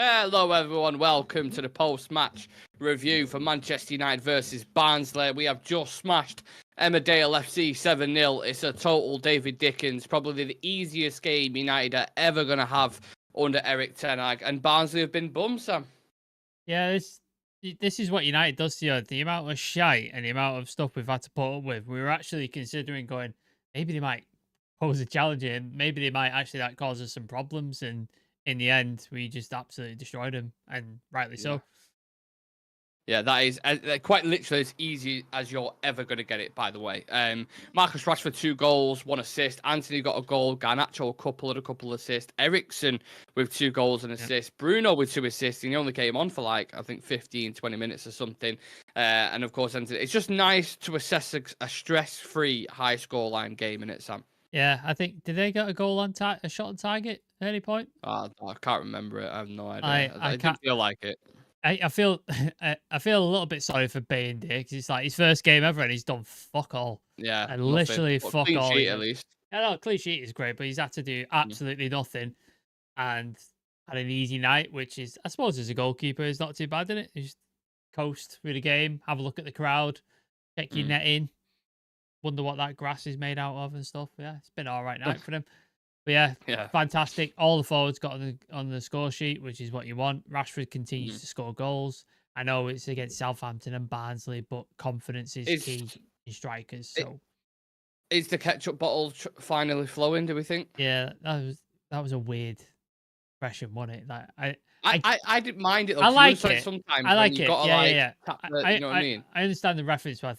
Hello, everyone. Welcome to the post-match review for Manchester United versus Barnsley. We have just smashed Emmerdale FC 7-0. It's a total David Dickens, probably the easiest game United are ever going to have under Eric Ten Hag. And Barnsley have been bummed, Sam. Yeah, this is what United does to you. The amount of shite and the amount of stuff we've had to put up with. We were actually considering going, maybe they might pose a challenge and maybe they might actually cause us some problems. And in the end, we just absolutely destroyed them, and rightly so. Yeah, that is quite literally as easy as you're ever going to get it, by the way. Marcus Rashford, 2 goals, 1 assist. Anthony got a goal. Garnacho, a couple assists. Ericsson with 2 goals and assists. Bruno with 2 assists. And he only came on for, I think 15, 20 minutes or something. And, of course, it's just nice to assess a stress-free, high-scoreline game, in it, Sam? Yeah, I think, did they get a goal on a shot on target at any point? I can't remember it. I have no idea. I It didn't feel like it. I feel I feel a little bit sorry for Bayern here because it's like his first game ever and he's done fuck all. Yeah, And literally fuck clean all. sheet, at least. I know clean sheet is great, but he's had to do absolutely nothing and had an easy night, which is, I suppose, as a goalkeeper, is not too bad, isn't it? You just coast through the game, have a look at the crowd, check your net in, wonder what that grass is made out of and stuff. Yeah, it's been all right night for them. But yeah, fantastic. All the forwards got on the score sheet, which is what you want. Rashford continues to score goals. I know it's against Southampton and Barnsley, but confidence is key in strikers. So, is the ketchup bottle finally flowing? Do we think? Yeah, that was a weird impression, wasn't it? Like I didn't mind it. Though, I like it. Sometimes I like it. Yeah. You know what I mean? I understand the reference, but I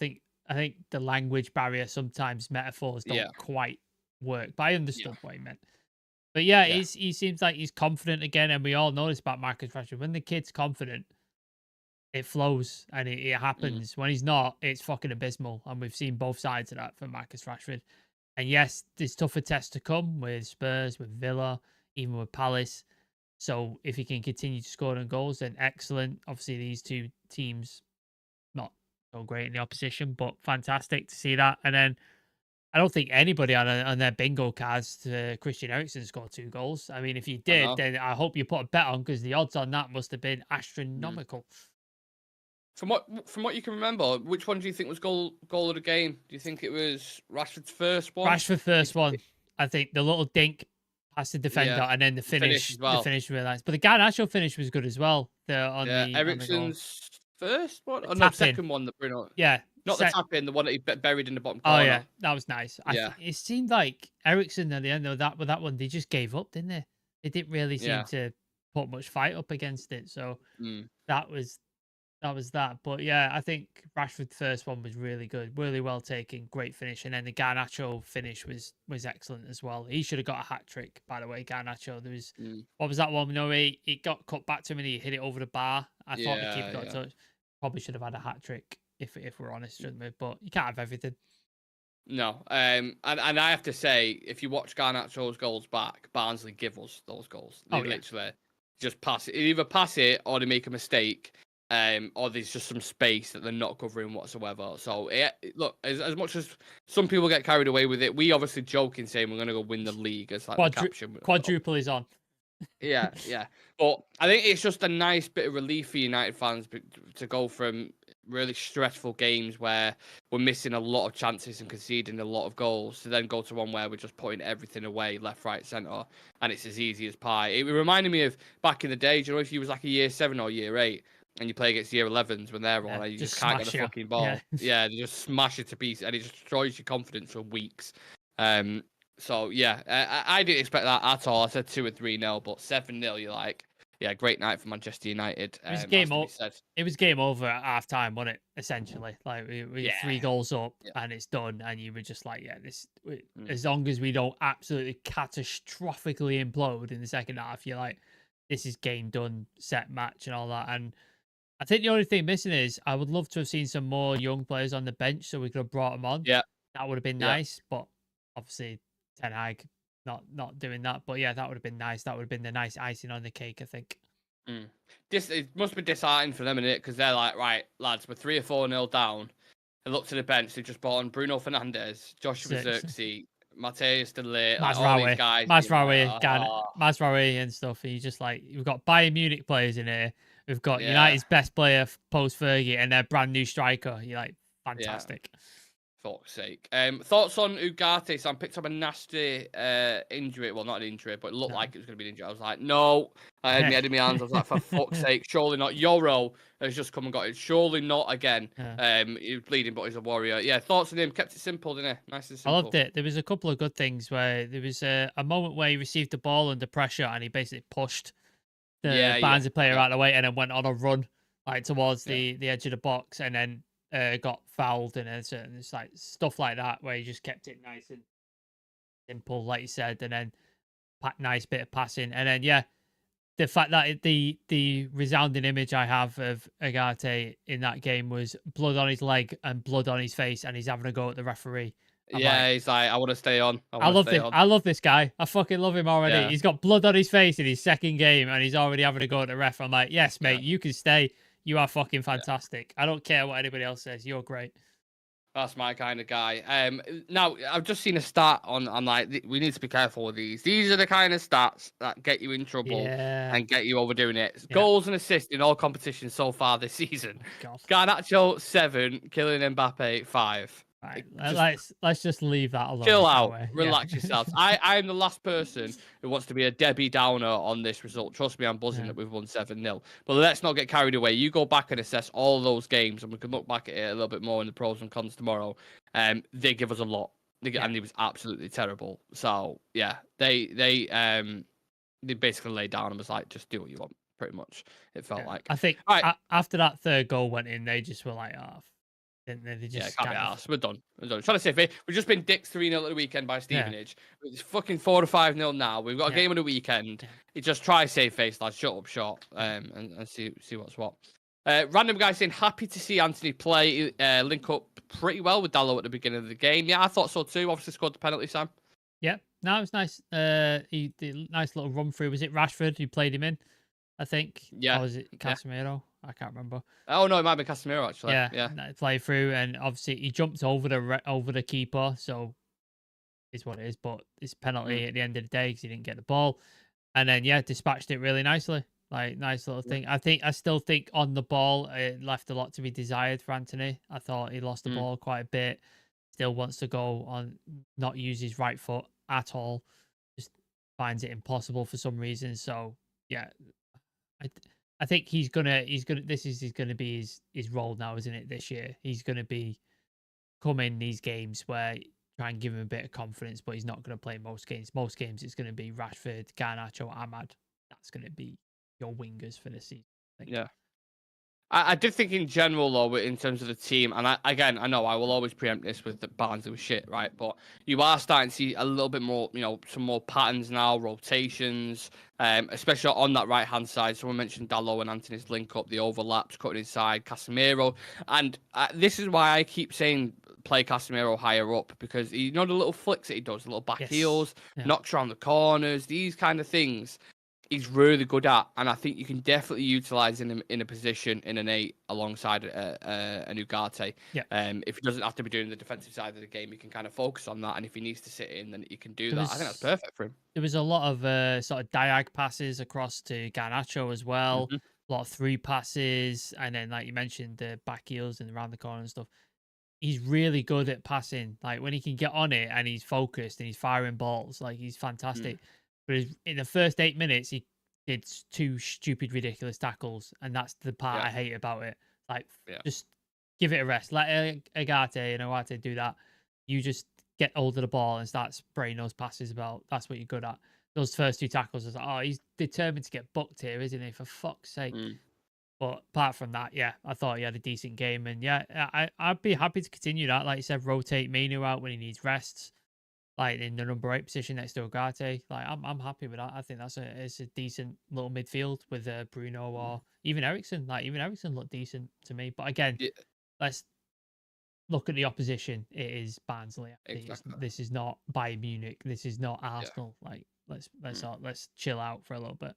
think the language barrier, sometimes metaphors don't quite work, but I understood what he meant. But yeah, he seems like he's confident again, and we all know this about Marcus Rashford. When the kid's confident, it flows and it happens. When he's not, it's fucking abysmal, and we've seen both sides of that for Marcus Rashford. And yes, there's tougher tests to come with Spurs, with Villa, even with Palace. So if he can continue to score on goals, then excellent. Obviously, these two teams not so great in the opposition, but fantastic to see that. And then I don't think anybody on their bingo cards to Christian Eriksen scored 2 goals. I mean, if you did, then I hope you put a bet on, because the odds on that must have been astronomical. From what you can remember, which one do you think was goal of the game? Do you think it was Rashford's first one? Rashford's first one. I think the little dink past the defender, and then the finish was nice. But the Garnacho finish was good as well. Eriksen's first one? Oh, no, second one that Bruno. Yeah. Not the tap in, the one that he buried in the bottom corner. Oh yeah, that was nice. It seemed like Eriksen at the end of that one, they just gave up, didn't they? They didn't really seem to put much fight up against it. So that was that. But yeah, I think Rashford's first one was really good, really well taken, great finish, and then the Garnacho finish was excellent as well. He should have got a hat trick, by the way. Garnacho, there was what was that one? No, he got cut back to him and he hit it over the bar. I thought the keeper got a touch. Probably should have had a hat trick. If we're honest, shouldn't we? But you can't have everything. No, and I have to say, if you watch Garnacho's goals back, Barnsley give us those goals. They literally just pass it. Either pass it or they make a mistake, or there's just some space that they're not covering whatsoever. So look, as much as some people get carried away with it, we obviously joke in saying we're going to go win the league. It's like the caption. Quadruple is on. Yeah. But I think it's just a nice bit of relief for United fans to go from really stressful games where we're missing a lot of chances and conceding a lot of goals to then go to one where we're just putting everything away, left, right, centre, and it's as easy as pie. It reminded me of back in the day, do you know, if you was like a year 7 or year 8 and you play against year 11s when they're on and you just can't get the fucking ball. Yeah, they just smash it to pieces and it just destroys your confidence for weeks. So yeah, I didn't expect that at all. I said 2 or 3-0, but 7-0, you're like, yeah, great night for Manchester United. It was game over. It was game over at half time, wasn't it? Essentially, like we 3 goals up and it's done, and you were just like, as long as we don't absolutely catastrophically implode in the second half, you're like, this is game done, set match, and all that. And I think the only thing missing is I would love to have seen some more young players on the bench so we could have brought them on. Yeah, that would have been nice, but obviously Ten Hag not doing that. But yeah, that would have been nice. That would have been the nice icing on the cake, I think. It must be disheartening for them, innit? Because they're like, right, lads, we're 3 or 4-0 down. They look to the bench. They just brought on Bruno Fernandes, Joshua Zirkzee, Mateus Delay, like, all these Mazraoui, guys. Mazraoui and stuff. And you just like, we've got Bayern Munich players in here. We've got Yeah. United's best player post Fergie and their brand new striker. You're like, fantastic. Yeah. Fuck's sake. Thoughts on Ugarte? Sam picked up a nasty injury. Well, not an injury, but it looked like it was going to be an injury. I was like, no. I had my head in my hands. I was like, for fuck's sake, surely not. Euro has just come and got it. Surely not again. He was bleeding, but he's a warrior. Yeah, thoughts on him? Kept it simple, didn't he? Nice and simple. I loved it. There was a couple of good things where there was a moment where he received the ball under pressure and he basically pushed the Barnsley player out of the way and then went on a run like towards the edge of the box and then got fouled and it's like stuff like that where he just kept it nice and simple, like you said, and then nice bit of passing, and then the fact that the resounding image I have of Ugarte in that game was blood on his leg and blood on his face, and he's having a go at the referee. He's like, I want to stay on. I love this guy. I fucking love him already. Yeah. He's got blood on his face in his second game, and he's already having a go at the ref. I'm like, yes, mate, you can stay. You are fucking fantastic. I don't care what anybody else says. You're great. That's my kind of guy. Now, I've just seen a stat on like, we need to be careful with these. These are the kind of stats that get you in trouble and get you overdoing it. Goals and assists in all competitions so far this season. Garnacho 7, Kylian Mbappe 5. Right, let's just leave that alone. Chill out, relax yourselves. I'm the last person who wants to be a Debbie Downer on this result. Trust me, I'm buzzing that we've won 7-0. But let's not get carried away. You go back and assess all those games, and we can look back at it a little bit more in the pros and cons tomorrow. They give us a lot, and it was absolutely terrible. So they basically laid down and was like, just do what you want. Pretty much, it felt like. I think after that third goal went in, they just were like, oh. They just can't be arsed. We're done. Trying to say, we've just been dicked 3-0 at the weekend by Stevenage. It's fucking 4 or 5-0 now. We've got a game on the weekend. You just try save face, lads. Shut up short and see what's what. Random guy saying, happy to see Anthony play, link up pretty well with Dalot at the beginning of the game. Yeah, I thought so too. Obviously scored the penalty, Sam. Yeah, no, it was nice. He did a nice little run through. Was it Rashford who played him in? I think. Yeah. Or was it Casemiro? I can't remember. Oh no, it might be Casemiro actually. Yeah. Play through, and obviously he jumped over the keeper, so it's what it is. But it's a penalty at the end of the day because he didn't get the ball, and then dispatched it really nicely. Like nice little thing. I still think on the ball it left a lot to be desired for Anthony. I thought he lost the ball quite a bit. Still wants to go on, not use his right foot at all. Just finds it impossible for some reason. So I think he's gonna this is gonna be his role now, isn't it? This year he's gonna be come in these games where try and give him a bit of confidence, but he's not gonna play most games. Most games it's gonna be Rashford, Garnacho, Ahmad. That's gonna be your wingers for the season. Yeah. I did think in general, though, in terms of the team, and I know I will always preempt this with the Barnsley with shit, right? But you are starting to see a little bit more, some more patterns now, rotations, especially on that right-hand side. Someone mentioned Dalot and Anthony's link up, the overlaps, cutting inside, Casemiro. And this is why I keep saying play Casemiro higher up, because the little flicks that he does, the little back heels, knocks around the corners, these kind of things. He's really good at, and I think you can definitely utilise him in a position in an 8 alongside an Ugarte. Yeah. If he doesn't have to be doing the defensive side of the game, he can kind of focus on that, and if he needs to sit in, then he can do that. I think that's perfect for him. There was a lot of sort of diag passes across to Garnacho as well. A lot of through passes, and then like you mentioned, the back heels and around the corner and stuff. He's really good at passing. Like when he can get on it and he's focused and he's firing balls, like he's fantastic. But in the first 8 minutes, he did 2 stupid, ridiculous tackles, and that's the part I hate about it. Like, just give it a rest. Let Ugarte and Owate do that. You just get hold of the ball and start spraying those passes about. That's what you're good at. Those first 2 tackles, I was like, oh, he's determined to get booked here, isn't he? For fuck's sake. But apart from that, I thought he had a decent game, and I'd be happy to continue that. Like you said, rotate Menu out when he needs rests. Like in the number 8 position next to Ugarte, like I'm happy with that. I think it's a decent little midfield with Bruno or even Ericsson. Like even Ericsson looked decent to me. But again, let's look at the opposition. It is Barnsley. Exactly. This is not Bayern Munich. This is not Arsenal. Like let's chill out for a little bit.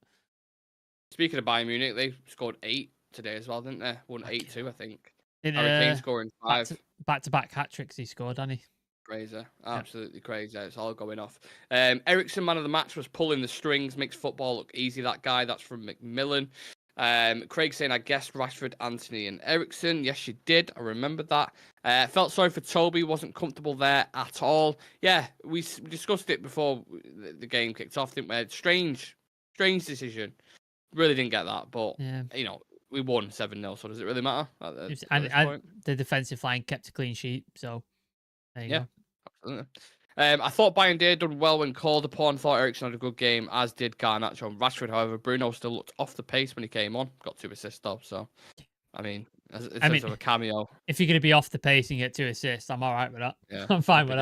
Speaking of Bayern Munich, they scored 8 today as well, didn't they? Won 8-2, I think. Harry Kane scoring 5. Back-to-back hat tricks he scored, hasn't he? Crazy. Absolutely crazy. It's all going off. Ericsson, man of the match, was pulling the strings, makes football look easy, that guy. That's from Macmillan. Craig saying, I guessed Rashford, Anthony, and Ericsson. Yes, you did. I remember that. Felt sorry for Toby. Wasn't comfortable there at all. Yeah, we discussed it before the game kicked off, didn't we? Strange decision. Really didn't get that. But, you know, we won 7-0. So does it really matter? And the defensive line kept a clean sheet. So, there you go. Absolutely. I thought Bayern done well when called upon. Thought Ericsson had a good game, as did Garnacho and Rashford. However, Bruno still looked off the pace when he came on. Got 2 assists though. So, I mean, in terms of a cameo, if you're going to be off the pace and get 2 assists, I'm all right with that. Yeah, I'm fine with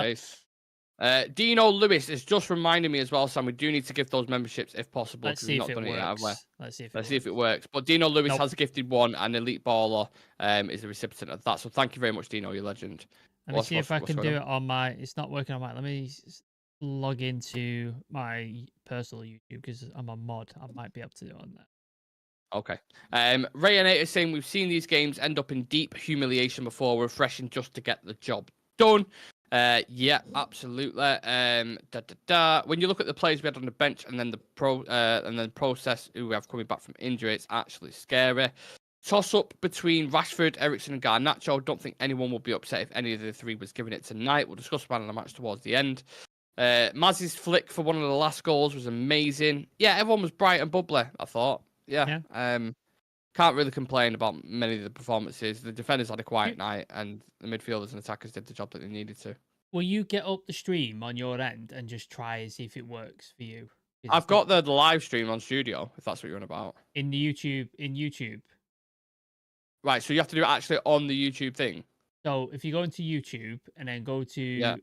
that. Dino Lewis is just reminding me as well, Sam. We do need to give those memberships if possible. Let's see if it works. Let's see if it works. But Dino Lewis has gifted one, and Elite Baller is the recipient of that. So thank you very much, Dino. You're a legend. Let me see if I can do it on my... It's not working on my... Let me log into my personal YouTube because I'm a mod. I might be able to do it on there. Okay. Rayanator is saying, we've seen these games end up in deep humiliation before, refreshing just to get the job done. Yeah, absolutely. When you look at the players we had on the bench and then the process who we have coming back from injury, it's actually scary. Toss up between Rashford, Ericsson, and Garnacho. Don't think anyone will be upset if any of the 3 was given it tonight. We'll discuss man of the match towards the end. Maz's flick for one of the last goals was amazing. Yeah, everyone was bright and bubbly, I thought. Yeah. Can't really complain about many of the performances. The defenders had a quiet night, and the midfielders and attackers did the job that they needed to. Will you get up the stream on your end and just try and see if it works for you? I've got the live stream on Studio, if that's what you're on about. In YouTube. Right, so you have to do it actually on the YouTube thing. So if you go into YouTube and then go to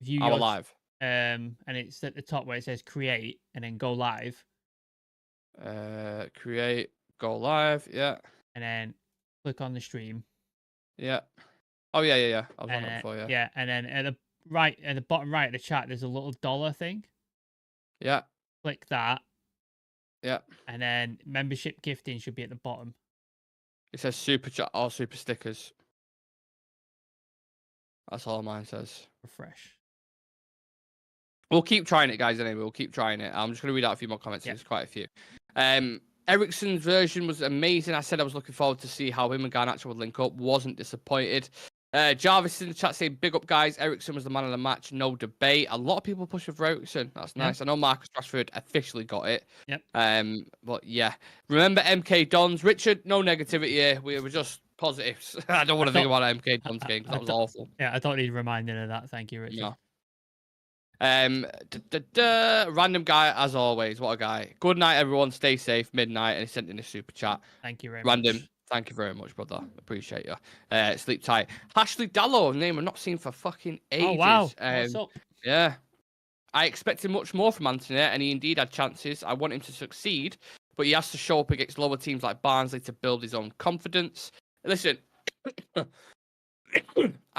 view our live, and it's at the top where it says create and then go live. Create, go live, yeah. And then click on the stream. Yeah. Oh yeah. I was on it before, yeah. Yeah, and then at the bottom right of the chat, there's a little dollar thing. Yeah. Click that. Yeah. And then membership gifting should be at the bottom. It says super chat or super stickers. That's all mine says. Refresh. We'll keep trying it, guys, anyway. We'll keep trying it. I'm just going to read out a few more comments. There's quite a few. Ericsson's version was amazing. I said I was looking forward to see how him and Garnacho would link up. Wasn't disappointed. Jarvis in the chat saying, big up, guys. Ericsson was the man of the match. No debate. A lot of people pushing for Ericsson. That's nice. I know Marcus Rashford officially got it. Yep. But yeah. Remember MK Dons. Richard, no negativity here. We were just positives. I don't want to think about MK Dons game because that was awful. Yeah, I don't need reminding of that. Thank you, Richard. No. Random guy, as always. What a guy. Good night, everyone. Stay safe. Midnight. And he sent in a super chat. Thank you very Random. much. Thank you very much, brother. Appreciate you. Sleep tight. Ashley Dallow, a name I've not seen for fucking ages. Oh, wow. What's up? Yeah. I expected much more from Anthony, and he indeed had chances. I want him to succeed, but he has to show up against lower teams like Barnsley to build his own confidence. Listen, I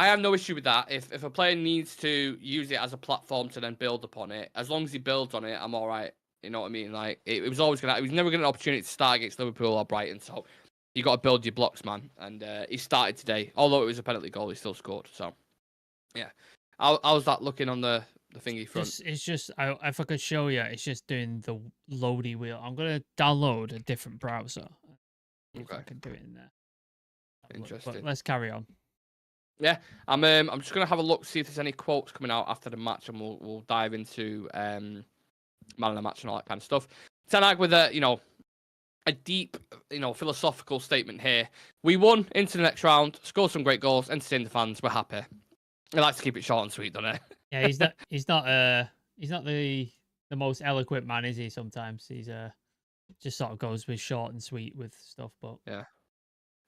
have no issue with that. If a player needs to use it as a platform to then build upon it, as long as he builds on it, I'm all right. You know what I mean? Like, it was always going to... He was never going to get an opportunity to start against Liverpool or Brighton, so... You got to build your blocks, man. And he started today. Although it was a penalty goal, he still scored. So, yeah. How's that looking on the thingy front? It's just, if I could show you, it's just doing the loady wheel. I'm going to download a different browser. If I can do it in there. Interesting. But let's carry on. Yeah. I'm just going to have a look, see if there's any quotes coming out after the match, and we'll dive into man of the match and all that kind of stuff. Ten Hag with a deep, philosophical statement here. We won into the next round, scored some great goals, entertained the fans. We're happy. He likes to keep it short and sweet, doesn't he? Yeah, he's not the most eloquent man, is he? Sometimes he's just sort of goes with short and sweet with stuff. But yeah,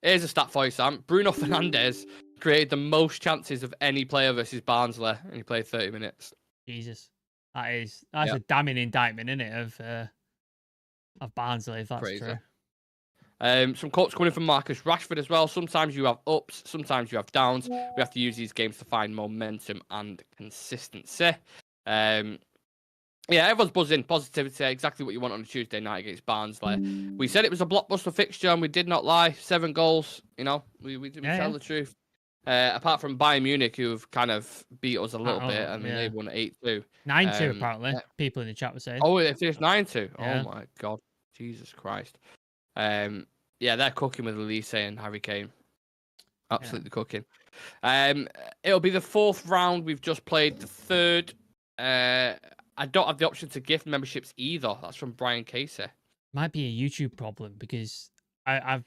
here's a stat for you, Sam. Bruno Fernandes created the most chances of any player versus Barnsley, and he played 30 minutes. Jesus, that's a damning indictment, isn't it, of Barnsley, if that's crazy. True. Some quotes coming from Marcus Rashford as well. Sometimes you have ups, sometimes you have downs. We have to use these games to find momentum and consistency. Everyone's buzzing. Positivity, exactly what you want on a Tuesday night against Barnsley. We said it was a blockbuster fixture, and we did not lie. 7 goals, we tell the truth. Apart from Bayern Munich, who've kind of beat us a little bit. I mean, they won 8-2. 9-2 apparently. Yeah. People in the chat were saying. Oh, they finished 9-2. Yeah. Oh my God, Jesus Christ. Yeah, they're cooking with Elise and Harry Kane. Absolutely cooking. It'll be the 4th round. We've just played the 3rd. I don't have the option to gift memberships either. That's from Brian Casey. Might be a YouTube problem because I've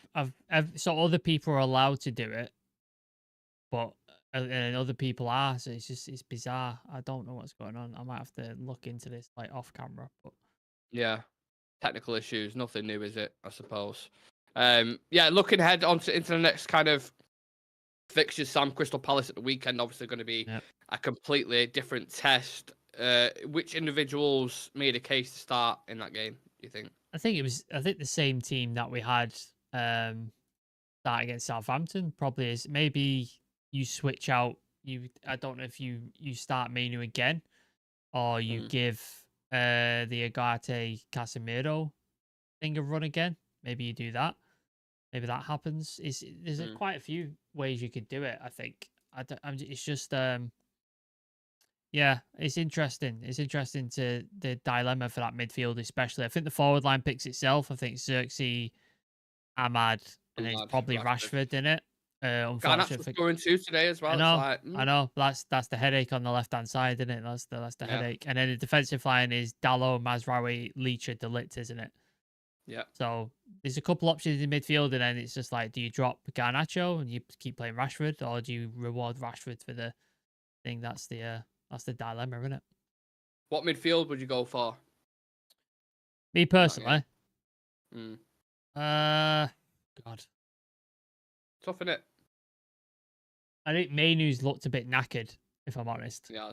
so other people are allowed to do it, but and other people are. So it's bizarre. I don't know what's going on. I might have to look into this like off camera. But yeah, technical issues. Nothing new, is it? I suppose. Yeah, looking ahead into the next kind of fixtures. Sam, Crystal Palace at the weekend. Obviously, going to be a completely different test. Which individuals made a case to start in that game, do you think? I think the same team that we had start against Southampton probably is. Maybe you switch out. I don't know if you start Menu again, or you give the Agate Casemiro thing a run again. Maybe you do that. Maybe that happens. There's quite a few ways you could do it. I think. It's just yeah, it's interesting. It's interesting to the dilemma for that midfield, especially. I think the forward line picks itself. I think Xerxes, Ahmad, and then it's probably Rashford in it. Unfortunately, scoring 2 today as well. I know. That's the headache on the left hand side, isn't it? That's the headache. And then the defensive line is Dallo, Mazraoui, Leacher, De Ligt, isn't it? Yeah. So there's a couple options in midfield, and then it's just like, do you drop Garnacho and you keep playing Rashford, or do you reward Rashford for the thing? That's the dilemma, isn't it? What midfield would you go for? Me personally? God. Tough, innit? I think Mainu's looked a bit knackered, if I'm honest. Yeah.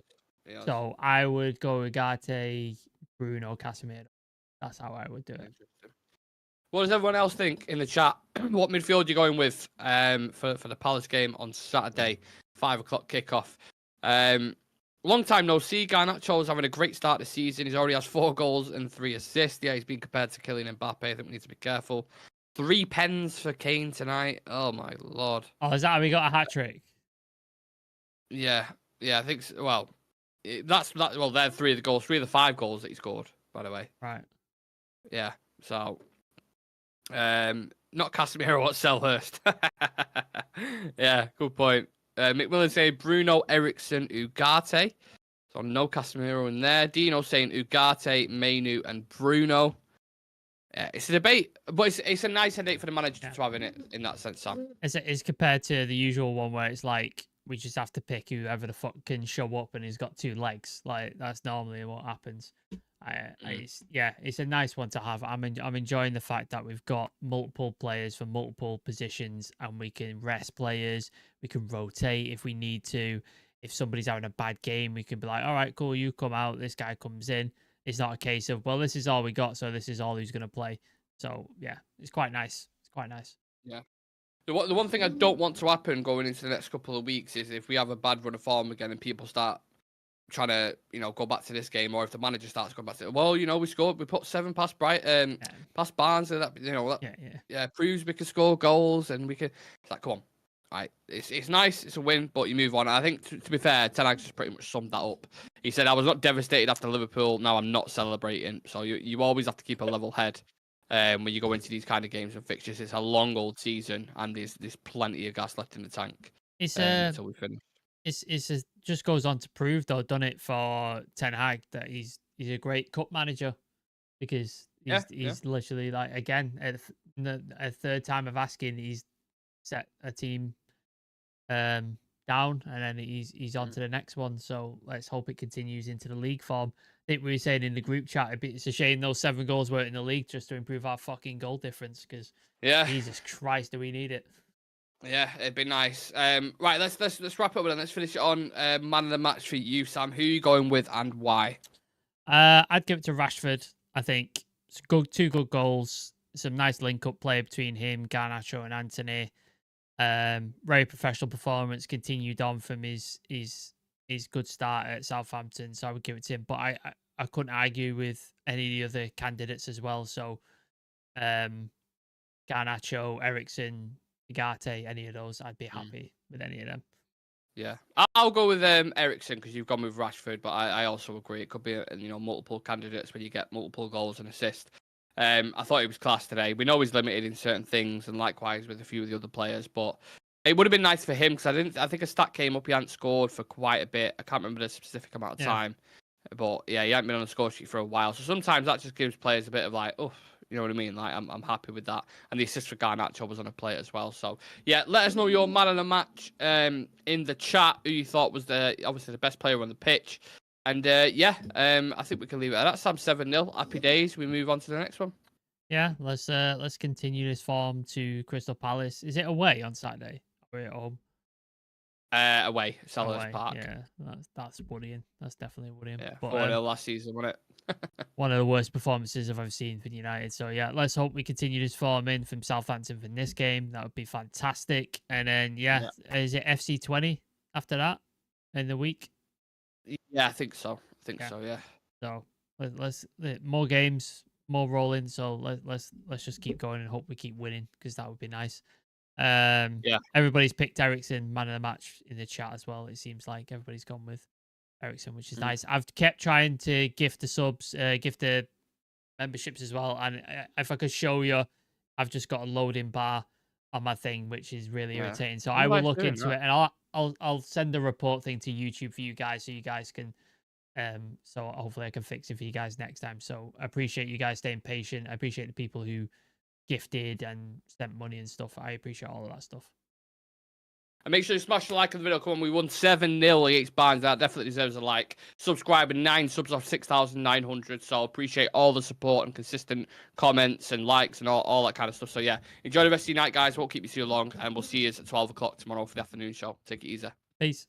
So I would go Ugarte, Bruno, Casemiro. That's how I would do it. What does everyone else think in the chat? What midfield are you going with for the Palace game on Saturday, 5 o'clock kickoff? Long time no see. Garnacho's having a great start this season. He's already has 4 goals and 3 assists. Yeah, he's been compared to Kylian Mbappe. I think we need to be careful. 3 pens for Kane tonight. Oh my Lord. Oh, is that how we got a hat trick? Yeah, I think so. Well, that's that. Well, they're 3 of the goals, 3 of the 5 goals that he scored, by the way. Right. Yeah. So, not Casemiro, what Selhurst. Yeah, good point. McMillan saying Bruno, Ericsson, Ugarte. So no Casemiro in there. Dino saying Ugarte, Mainu, and Bruno. Yeah, it's a debate, but it's a nice headache for the manager to have in that sense, Sam. It's compared to the usual one where it's like we just have to pick whoever the fuck can show up and he's got 2 legs. Like that's normally what happens. It's a nice one to have. I'm enjoying the fact that we've got multiple players for multiple positions and we can rest players. We can rotate if we need to. If somebody's having a bad game, we can be like, all right, cool, you come out. This guy comes in. It's not a case of, well, this is all we got, so this is all who's going to play. So yeah, it's quite nice. It's quite nice. Yeah. The one thing I don't want to happen going into the next couple of weeks is if we have a bad run of form again and people start trying to, go back to this game, or if the manager starts going back to it, well, we put 7 past past Barnsley, that proves we can score goals and we can. It's like, come on, right? It's nice, it's a win, but you move on. I think to be fair, Ten Hag just pretty much summed that up. He said, "I was not devastated after Liverpool. Now I'm not celebrating." So you always have to keep a level head when you go into these kind of games and fixtures. It's a long old season, and there's plenty of gas left in the tank. Until we finish. It just goes on to prove, though, done it for Ten Hag, that he's a great cup manager, because he's literally like, again, at a third time of asking, he's set a team down, and then he's on to the next one. So let's hope it continues into the league form. I think we were saying in the group chat, it's a shame those 7 goals weren't in the league just to improve our fucking goal difference, because Jesus Christ, do we need it? Yeah, it'd be nice. Right, let's wrap up and let's finish it on man of the match for you, Sam. Who are you going with and why? I'd give it to Rashford. I think it's 2 good goals. Some nice link-up play between him, Garnacho, and Anthony. Very professional performance continued on from his good start at Southampton, so I would give it to him. But I couldn't argue with any of the other candidates as well. So Garnacho, Ericsson, Ugarte, any of those, I'd be happy with any of them. Yeah, I'll go with Eriksen because you've gone with Rashford, but I also agree it could be multiple candidates when you get multiple goals and assists. I thought he was class today. We know he's limited in certain things, and likewise with a few of the other players. But it would have been nice for him because I think a stat came up he hadn't scored for quite a bit. I can't remember the specific amount of time, but yeah, he hadn't been on the score sheet for a while. So sometimes that just gives players a bit of like, oh. You know what I mean? Like, I'm happy with that. And the assist for Garnacho was on a plate as well. So, yeah, let us know your man of the match in the chat, who you thought was obviously the best player on the pitch. And, I think we can leave it at that. Sam 7-0. Happy days. We move on to the next one. Yeah, let's continue this form to Crystal Palace. Is it away on Saturday? Or at home? Away. Selhurst Park. Yeah, that's worrying. That's definitely worrying. Yeah, but 4-0 last season, wasn't it? One of the worst performances I've ever seen for United. So yeah, let's hope we continue this form in from Southampton for this game. That would be fantastic. And then is it FC 20 after that in the week? Yeah, I think so. So yeah. So let's more games, more rolling. So let's just keep going and hope we keep winning because that would be nice. Everybody's picked Eriksen man of the match in the chat as well. It seems like everybody's gone with Eriksen, which is nice. I've kept trying to gift the subs, gift the memberships as well. And if I could show you, I've just got a loading bar on my thing, which is really irritating. So I will look into it, and I'll send a report thing to YouTube for you guys, so you guys can. So hopefully I can fix it for you guys next time. So I appreciate you guys staying patient. I appreciate the people who gifted and sent money and stuff. I appreciate all of that stuff. And make sure you smash the like on the video. Come on, we won 7-0 against Barnsley. That definitely deserves a like. Subscribe and 9 subs off 6,900. So appreciate all the support and consistent comments and likes and all that kind of stuff. So yeah, enjoy the rest of your night, guys. Won't keep you too long, and we'll see you at 12 o'clock tomorrow for the afternoon show. Take it easy. Peace.